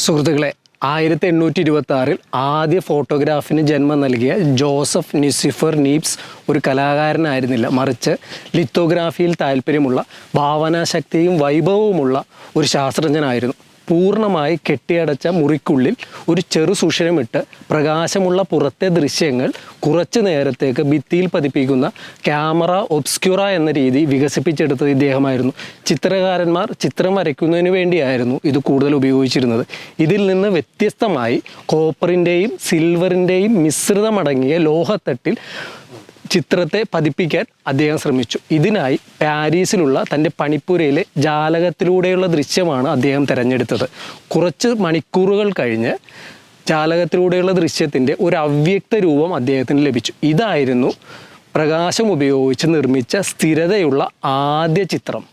സുഹൃത്തുക്കളെ 1826 ആദ്യ ഫോട്ടോഗ്രാഫിന് ജന്മം നൽകിയ ജോസഫ് നിസിഫർ നീബ്സ് ഒരു കലാകാരനായിരുന്നില്ല, മറിച്ച് ലിത്തോഗ്രാഫിയിൽ താല്പര്യമുള്ള ഭാവനാശക്തിയും വൈഭവവുമുള്ള ഒരു ശാസ്ത്രജ്ഞനായിരുന്നു. പൂർണ്ണമായി കെട്ടിയടച്ച മുറിക്കുള്ളിൽ ഒരു ചെറു സുഷിരമിട്ട് പ്രകാശമുള്ള പുറത്തെ ദൃശ്യങ്ങൾ കുറച്ചു നേരത്തേക്ക് ഭിത്തിയിൽ പതിപ്പിക്കുന്ന ക്യാമറ ഒബ്സ്ക്യൂറ എന്ന രീതി വികസിപ്പിച്ചെടുത്തത് ഇദ്ദേഹമായിരുന്നു. ചിത്രകാരന്മാർ ചിത്രം വരയ്ക്കുന്നതിന് വേണ്ടിയായിരുന്നു ഇത് കൂടുതൽ ഉപയോഗിച്ചിരുന്നത്. ഇതിൽ നിന്ന് വ്യത്യസ്തമായി കോപ്പറിൻ്റെയും സിൽവറിൻ്റെയും മിശ്രിതമടങ്ങിയ ലോഹത്തട്ടിൽ ചിത്രത്തെ പതിപ്പിക്കാൻ അദ്ദേഹം ശ്രമിച്ചു. ഇതിനായി പാരീസിലുള്ള തൻ്റെ പണിപ്പുരയിലെ ജാലകത്തിലൂടെയുള്ള ദൃശ്യമാണ് അദ്ദേഹം തിരഞ്ഞെടുത്തത്. കുറച്ച് മണിക്കൂറുകൾ കഴിഞ്ഞ് ജാലകത്തിലൂടെയുള്ള ദൃശ്യത്തിൻ്റെ ഒരു അവ്യക്ത രൂപം അദ്ദേഹത്തിന് ലഭിച്ചു. ഇതായിരുന്നു പ്രകാശം ഉപയോഗിച്ച് നിർമ്മിച്ച സ്ഥിരതയുള്ള ആദ്യ ചിത്രം.